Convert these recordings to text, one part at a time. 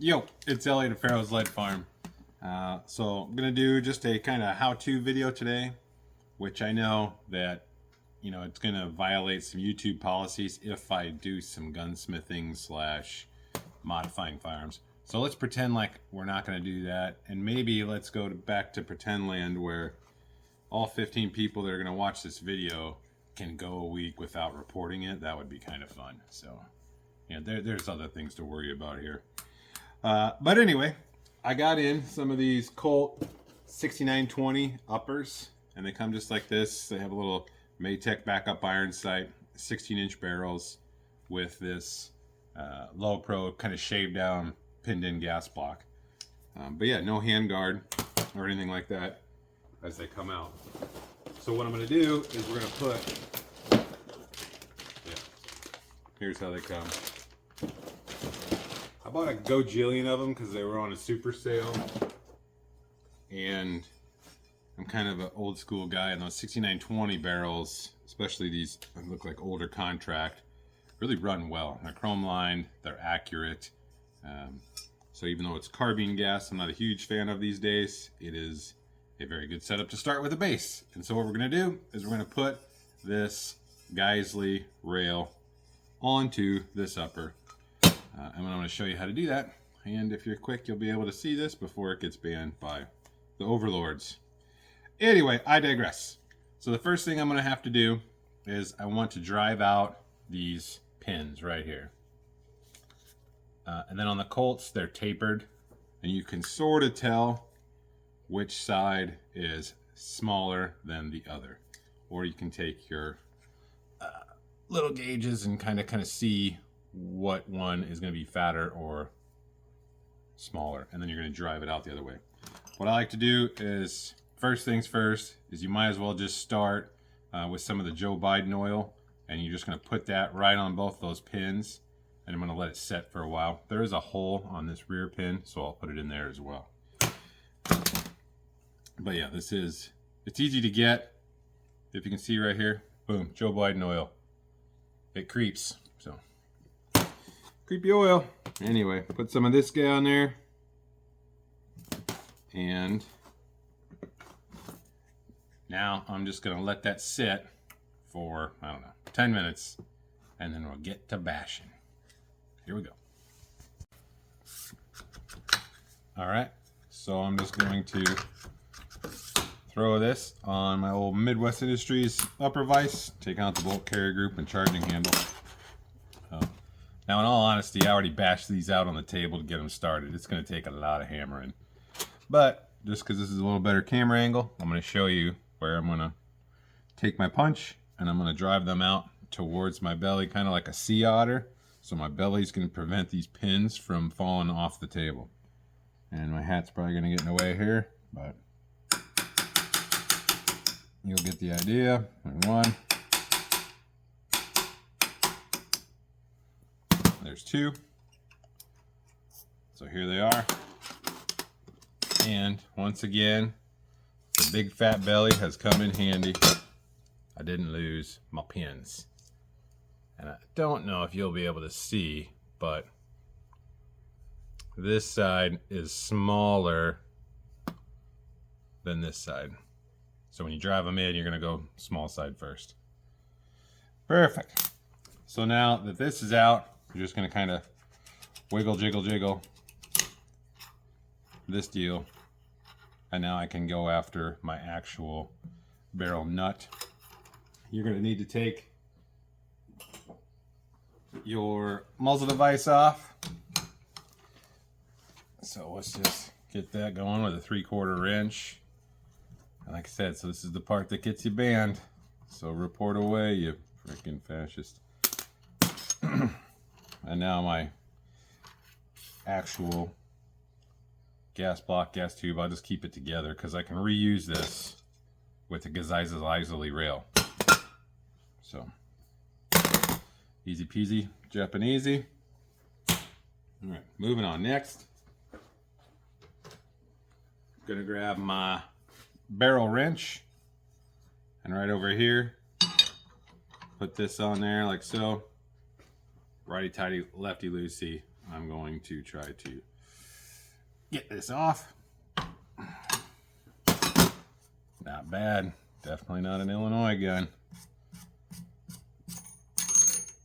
Yo, it's Elliot at Farro's Lead Farm. So I'm gonna do just a kind of how-to video today, which I know that it's gonna violate some YouTube policies if I do some gunsmithing slash modifying firearms. So let's pretend like we're not gonna do that, and maybe let's go back to pretend land where all 15 people that are gonna watch this video can go a week without reporting it. That would be kind of fun. So there's other things to worry about here. But anyway, I got in some of these Colt 6920 uppers, and they come just like this. They have a little Maytech backup iron sight, 16-inch barrels with this low pro kind of shaved down, pinned in gas block. But yeah, no handguard or anything like that as they come out. So what I'm going to do is we're going to put, here's how they come. I bought a gajillion of them because they were on a super sale, and I'm kind of an old school guy, and those 6920 barrels, especially these look like older contract, really run well. They're chrome lined, they're accurate. So even though it's carbine gas, I'm not a huge fan of these days. It is a very good setup to start with a base. And so what we're going to do is we're going to put this Geissele rail onto this upper. And I'm going to show you how to do that. And if you're quick, you'll be able to see this before it gets banned by the overlords. Anyway, I digress. So the first thing I'm going to have to do is I want to drive out these pins right here. And then on the Colts, they're tapered. And you can sort of tell which side is smaller than the other. Or you can take your little gauges and kind of see what one is going to be fatter or smaller, and then you're going to drive it out the other way. What I like to do is, first things first, is you might as well just start with some of the Joe Biden oil, and you're just going to put that right on both those pins, and I'm going to let it set for a while. There is a hole on this rear pin, so I'll put it in there as well. But yeah, it's easy to get. If you can see right here, boom, Joe Biden oil. It creeps, so creepy oil. Anyway, put some of this guy on there, and now I'm just gonna let that sit for, I don't know, 10 minutes, and then we'll get to bashing. Here we go. All right, so I'm just going to throw this on my old Midwest Industries upper vise, take out the bolt carrier group and charging handle. Now, in all honesty, I already bashed these out on the table to get them started. It's going to take a lot of hammering. But just because this is a little better camera angle, I'm going to show you where I'm going to take my punch, and I'm going to drive them out towards my belly, kind of like a sea otter. So my belly's going to prevent these pins from falling off the table. And my hat's probably going to get in the way here, but you'll get the idea. And one. There's two. So here they are. And once again, the big fat belly has come in handy. I didn't lose my pins. And I don't know if you'll be able to see, but this side is smaller than this side. So when you drive them in, you're going to go small side first. Perfect. So now that this is out, you're just going to kind of wiggle, jiggle, jiggle this deal. And now I can go after my actual barrel nut. You're going to need to take your muzzle device off. So let's just get that going with a 3/4 wrench. And like I said, so this is the part that gets you banned. So report away, you freaking fascist. And now my actual gas block, gas tube, I'll just keep it together because I can reuse this with the Geissele rail. So, easy peasy, Japanesey. All right, moving on. Next, gonna grab my barrel wrench, and right over here, put this on there like so. Righty tighty, lefty loosey. I'm going to try to get this off. Not bad. Definitely not an Illinois gun.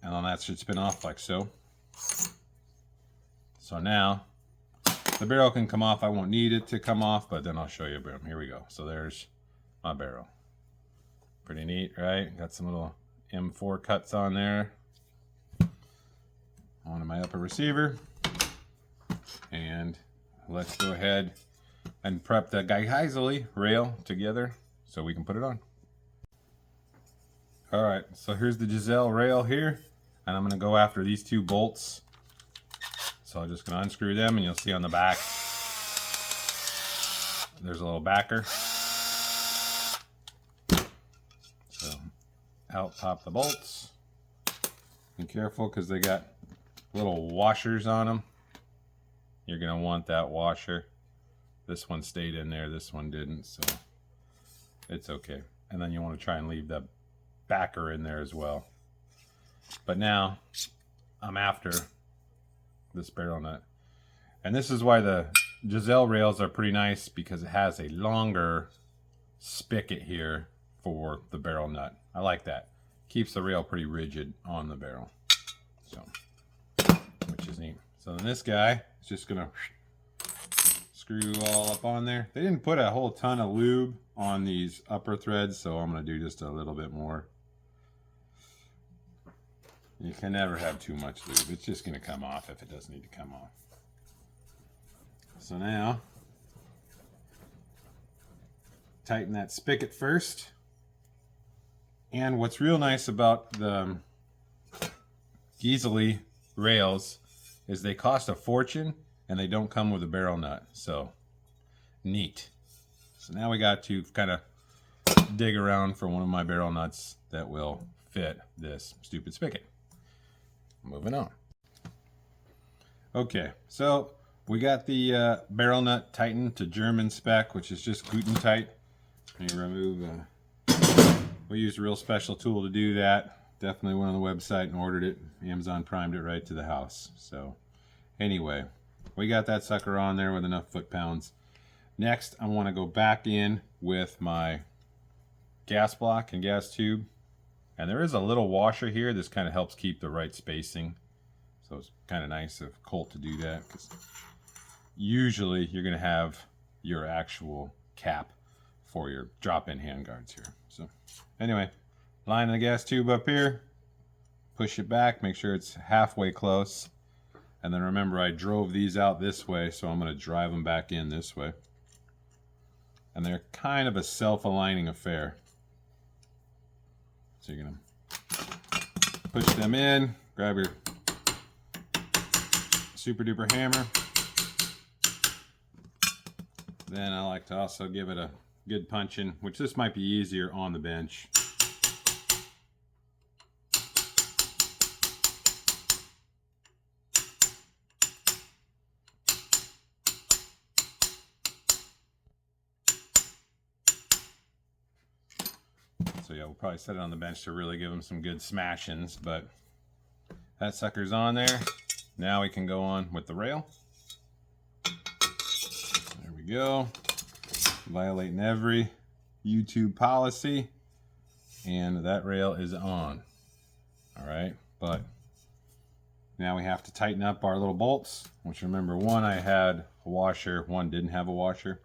And then that should spin off like so. So now the barrel can come off. I won't need it to come off, but then I'll show you. Boom, here we go. So there's my barrel. Pretty neat, right? Got some little M4 cuts on there. Onto my upper receiver. And let's go ahead and prep the Geissele rail together so we can put it on. All right, so here's the Geissele rail here, and I'm gonna go after these two bolts. So I'm just gonna unscrew them, and you'll see on the back, there's a little backer. So out pop the bolts. Be careful because they got little washers on them. You're gonna want that washer. This one stayed in there, this one didn't, so it's okay. And then you want to try and leave the backer in there as well. But now I'm after this barrel nut. And this is why the Geissele rails are pretty nice, because it has a longer spigot here for the barrel nut. I like that. Keeps the rail pretty rigid on the barrel. So, which is neat. So then this guy is just gonna screw all up on there. They didn't put a whole ton of lube on these upper threads, so I'm gonna do just a little bit more. You can never have too much lube. It's just gonna come off if it doesn't need to come off. So now, tighten that spigot first. And what's real nice about the Geissele rails is they cost a fortune and they don't come with a barrel nut. So neat. So now we got to kind of dig around for one of my barrel nuts that will fit this stupid spigot. Moving on. Okay, so we got the barrel nut tightened to German spec, which is just Guten tight. You remove we used a real special tool to do that. Definitely went on the website and ordered it. Amazon primed it right to the house. So anyway, we got that sucker on there with enough foot-pounds. Next, I want to go back in with my gas block and gas tube. And there is a little washer here. This kind of helps keep the right spacing. So it's kind of nice of Colt to do that, because usually you're going to have your actual cap for your drop-in handguards here. So anyway, line the gas tube up here, push it back, make sure it's halfway close. And then remember, I drove these out this way, so I'm going to drive them back in this way. And they're kind of a self-aligning affair. So you're going to push them in, grab your super duper hammer. Then I like to also give it a good punch in, which this might be easier on the bench. So yeah, we'll probably set it on the bench to really give them some good smashings, but that sucker's on there. Now we can go on with the rail. There we go. Violating every YouTube policy, and that rail is on. All right, but now we have to tighten up our little bolts, which, remember, one I had a washer, one didn't have a washer.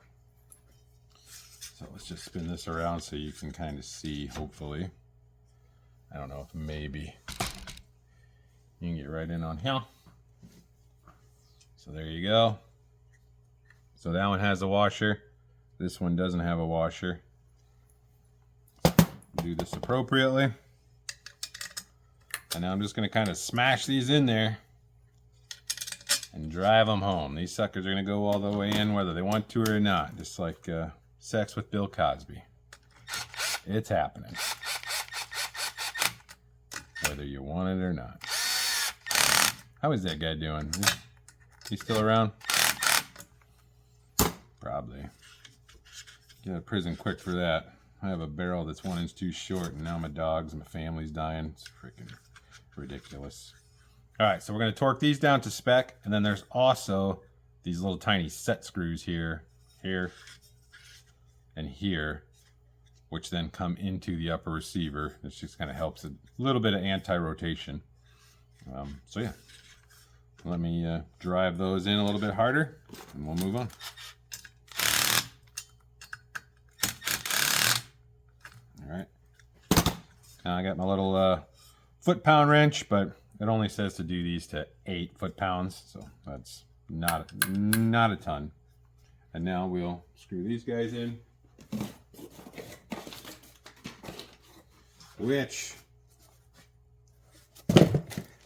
So let's just spin this around so you can kind of see, hopefully. I don't know if maybe you can get right in on here. So there you go. So that one has a washer. This one doesn't have a washer. Do this appropriately. And now I'm just going to kind of smash these in there and drive them home. These suckers are going to go all the way in whether they want to or not. Just like sex with Bill Cosby. It's happening. Whether you want it or not. How is that guy doing? He's still around? Probably. Get out of prison quick for that. I have a barrel that's 1 inch too short, and now my dogs and my family's dying. It's freaking ridiculous. All right, so we're going to torque these down to spec, and then there's also these little tiny set screws here, and here, which then come into the upper receiver. This just kind of helps a little bit of anti-rotation. So yeah, let me drive those in a little bit harder, and we'll move on. All right, now I got my little foot-pound wrench, but it only says to do these to 8 foot-pounds, so that's not a ton. And now we'll screw these guys in, which,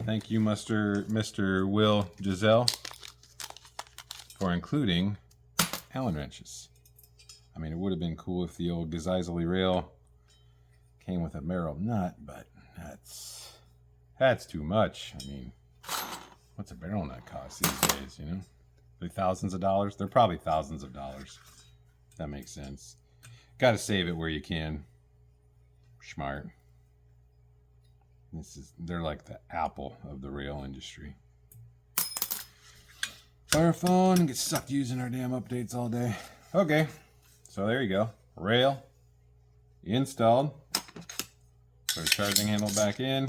thank you, Mr. Will Geissele, for including Allen wrenches. I mean, it would have been cool if the old Geissele rail came with a barrel nut, but that's too much. I mean, what's a barrel nut cost these days, you know? Are they thousands of dollars? They're probably thousands of dollars. That makes sense. Got to save it where you can. Smart. They're like the Apple of the rail industry. Fire phone and get sucked using our damn updates all day. Okay, so there you go. Rail installed. Put a charging handle back in.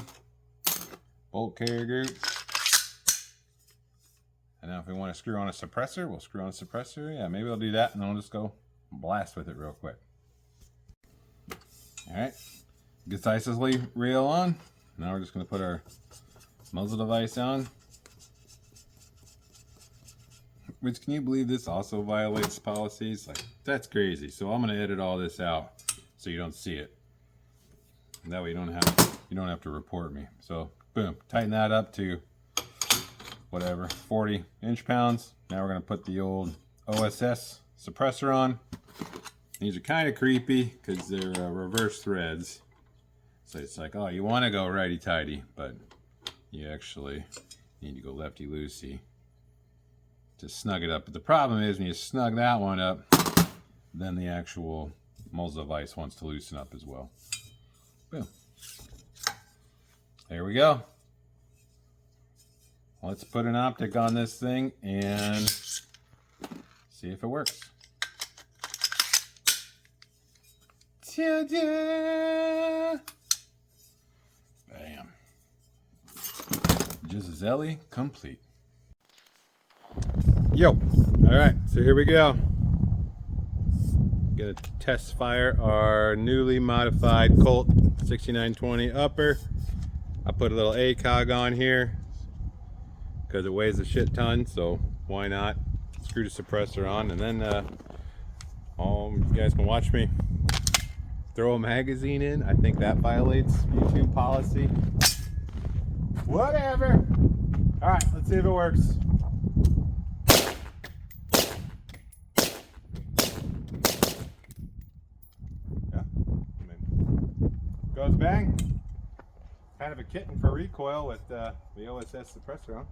Bolt carrier group. And now if we want to screw on a suppressor, we'll screw on a suppressor. Yeah, maybe I'll do that, and then I'll just go blast with it real quick. All right, Geissele rail on. Now we're just going to put our muzzle device on. Which, can you believe this also violates policies? Like, that's crazy. So I'm going to edit all this out so you don't see it. And that way you don't have to report me. So boom, tighten that up to whatever, 40 inch-pounds. Now we're going to put the old OSS suppressor on. These are kind of creepy because they're reverse threads. So it's like, oh, you want to go righty-tighty, but you actually need to go lefty-loosey to snug it up. But the problem is when you snug that one up, then the actual muzzle device wants to loosen up as well. Boom. There we go. Let's put an optic on this thing and see if it works. Ta-da! Bam. Geissele complete. Yo. All right, so here we go. Gonna test fire our newly modified Colt 6920 upper. I put a little ACOG on here because it weighs a shit ton, so why not? Screw the suppressor on, and then you guys can watch me throw a magazine in. I think that violates YouTube policy. Whatever. All right, let's see if it works. Yeah, I mean, goes bang. Kind of a kitten for recoil with the OSS suppressor on.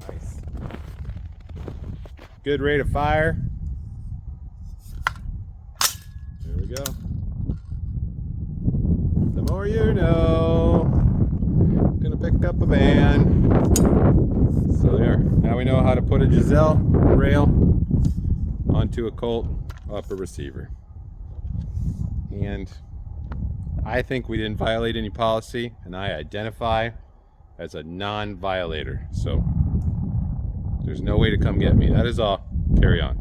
Nice. Good rate of fire. There we go. The more you know. Gonna pick up a band. So there. Now we know how to put a Geissele rail onto a Colt upper receiver. And I think we didn't violate any policy, and I identify as a non-violator. So there's no way to come get me. That is all. Carry on.